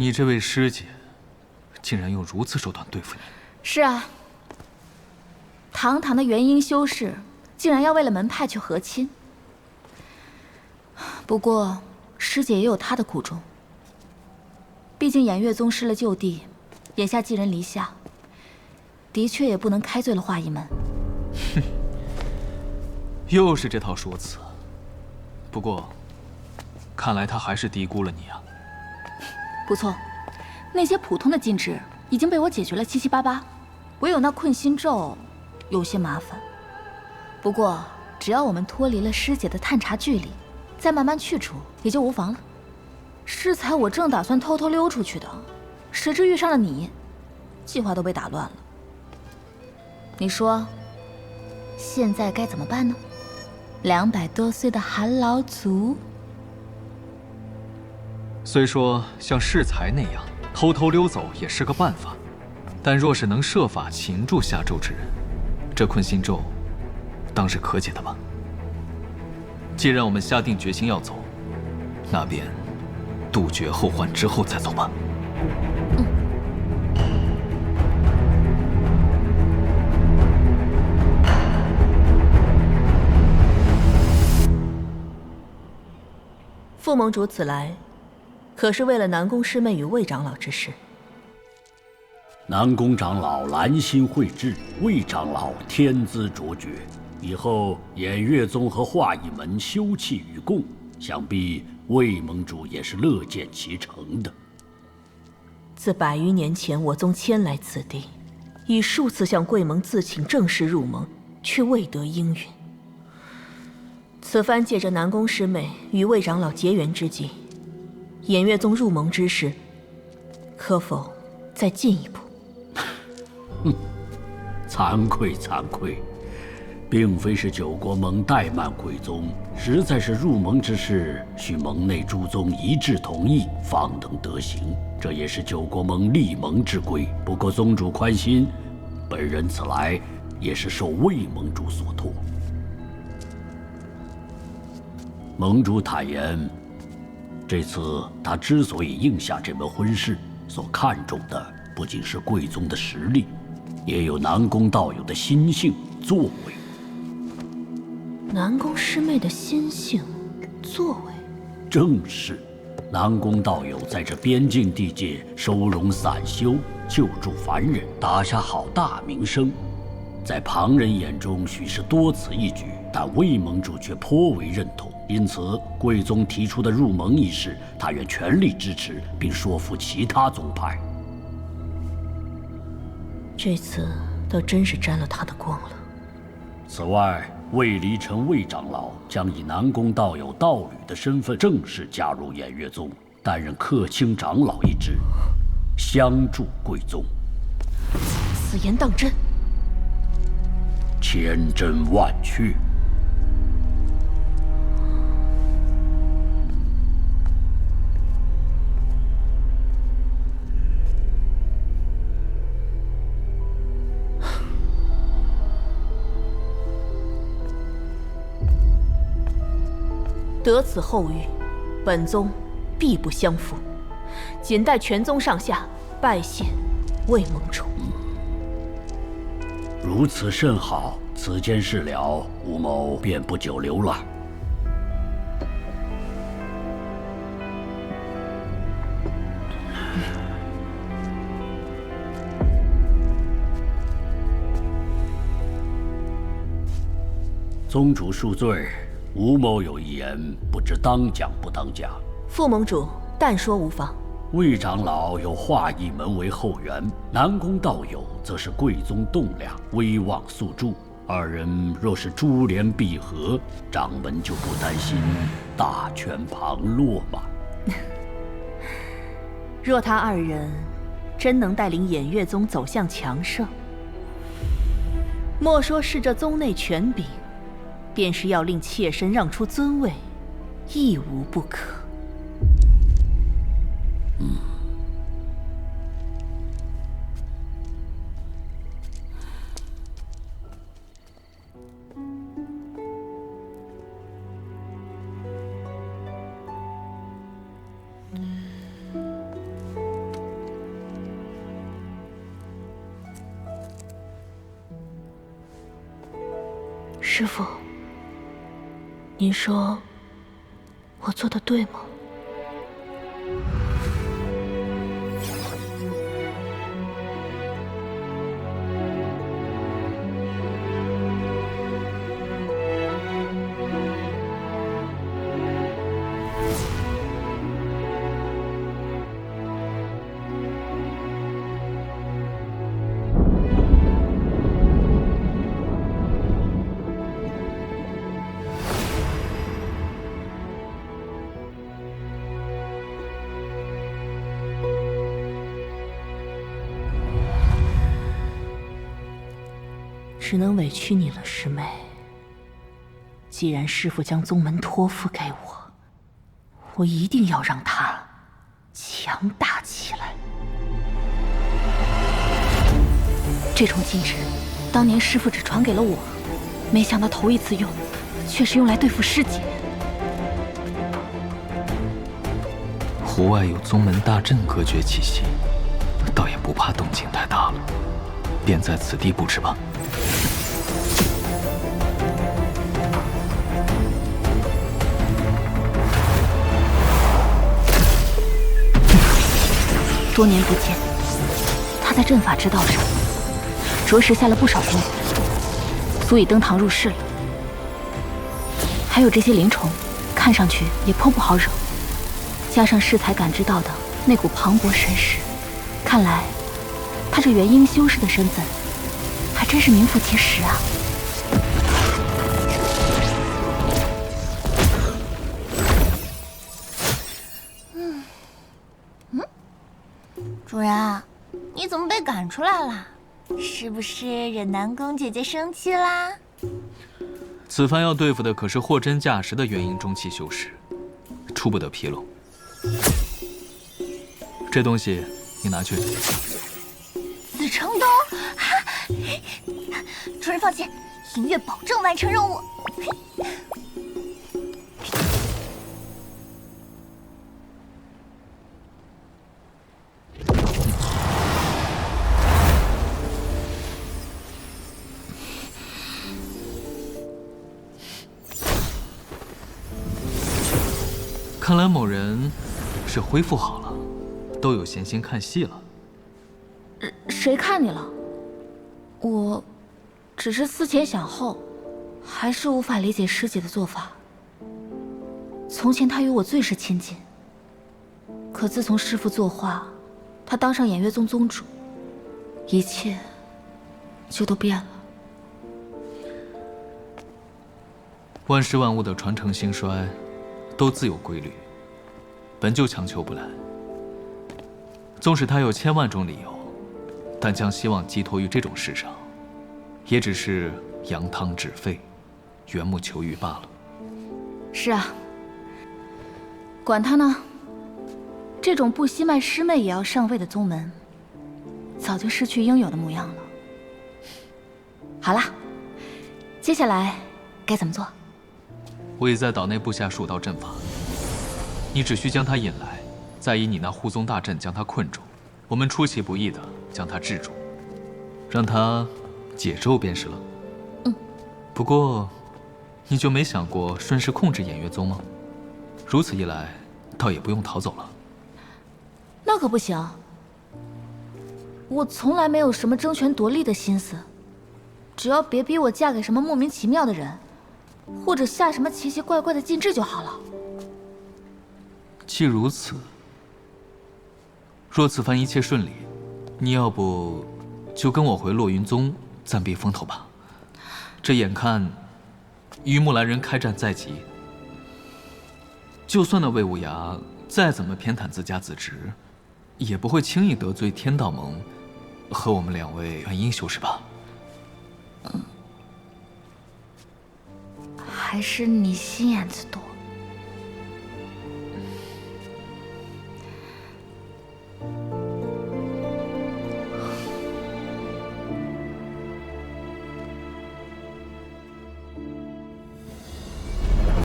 你这位师姐，竟然用如此手段对付你。是啊，堂堂的元婴修士，竟然要为了门派去和亲。不过，师姐也有她的苦衷。毕竟偃月宗失了旧地，眼下寄人篱下，的确也不能开罪了华一门。哼，又是这套说辞。不过，看来他还是低估了你啊。不错，那些普通的禁制已经被我解决了七七八八，唯有那困心咒有些麻烦。不过，只要我们脱离了师姐的探查距离，再慢慢去除，也就无妨了。适才我正打算偷偷溜出去的，谁知遇上了你，计划都被打乱了。你说，现在该怎么办呢？200多岁的韩老祖，虽说像适才那样偷偷溜走也是个办法，但若是能设法擒住下咒之人，这困心咒当是可解的吧。既然我们下定决心要走，那便杜绝后患之后再走吧。副盟主此来，可是为了南宫师妹与魏长老之事？南宫长老兰心慧智，魏长老天资卓绝，以后偃月宗和华一门休戚与共，想必魏盟主也是乐见其成的。自100余年前我宗迁来此地，已数次向贵盟自请正式入盟，却未得应允。此番借着南宫师妹与魏长老结缘之际，偃月宗入盟之事，可否再进一步？哼，惭愧惭愧，并非是九国盟怠慢贵宗，实在是入盟之事需盟内诸宗一致同意方能得行，这也是九国盟立盟之规。不过宗主宽心，本人此来也是受魏盟主所托。盟主坦言，这次他之所以应下这门婚事，所看重的不仅是贵宗的实力，也有南宫道友的心性作为。南宫师妹的心性作为，正是。南宫道友在这边境地界收容散修，救助凡人，打下好大名声，在旁人眼中许是多此一举，但魏盟主却颇为认同。因此，贵宗提出的入盟一事，他愿全力支持，并说服其他宗派。这次倒真是沾了他的光了。此外，魏离城魏长老将以南宫道友道侣的身份正式加入偃月宗，担任客卿长老一职，相助贵宗。此言当真？千真万确。得此厚遇，本宗必不相负，仅待全宗上下拜谢魏盟主。如此甚好，此间事了，吴某便不久留了。宗主恕罪，吴某有一言，不知当讲不当讲。副盟主但说无妨。魏长老有华一门为后援，南宫道友则是贵宗栋梁，威望宿助。二人若是珠联璧合，掌门就不担心大权旁落吗？若他二人真能带领偃月宗走向强盛，莫说是这宗内权柄，便是要令妾身让出尊位，亦无不可。师父，您说我做的对吗？只能委屈你了，师妹。既然师父将宗门托付给我，我一定要让他强大起来。这种禁制，当年师父只传给了我，没想到头一次用，却是用来对付师姐。湖外有宗门大阵隔绝气息，倒也不怕动静太大了，便在此地布置吧。多年不见，他在阵法之道上着实下了不少功夫，足以登堂入室了。还有这些灵虫，看上去也颇不好惹，加上适才感知到的那股磅礴神识，看来他这元婴修士的身份还真是名副其实啊。主人，你怎么被赶出来了？是不是惹南宫姐姐生气啦？此番要对付的可是货真价实的元婴中期修士，出不得纰漏。这东西你拿去。紫成东，主人放心，银月保证完成任务。看来某人是恢复好了，都有闲心看戏了。谁看你了？我只是思前想后，还是无法理解师姐的做法。从前她与我最是亲近，可自从师父作画，她当上偃月宗宗主，一切就都变了。万事万物的传承兴衰，都自有规律，本就强求不来。纵使他有千万种理由，但将希望寄托于这种事上，也只是扬汤止沸，缘木求鱼罢了。是啊，管他呢。这种不惜卖师妹也要上位的宗门，早就失去应有的模样了。好啦，接下来该怎么做？我已在岛内布下数道阵法，你只需将他引来，再以你那护宗大阵将他困住，我们出其不意的将他制住，让他解咒便是了。不过，你就没想过顺势控制偃月宗吗？如此一来，倒也不用逃走了。那可不行，我从来没有什么争权夺利的心思，只要别逼我嫁给什么莫名其妙的人，或者下什么奇奇怪怪的禁制就好了。既如此，若此番一切顺利，你要不就跟我回落云宗暂避风头吧？这眼看与木兰人开战在即，就算那魏无涯再怎么偏袒自家子侄，也不会轻易得罪天道盟和我们两位元婴修士吧？还是你心眼子多。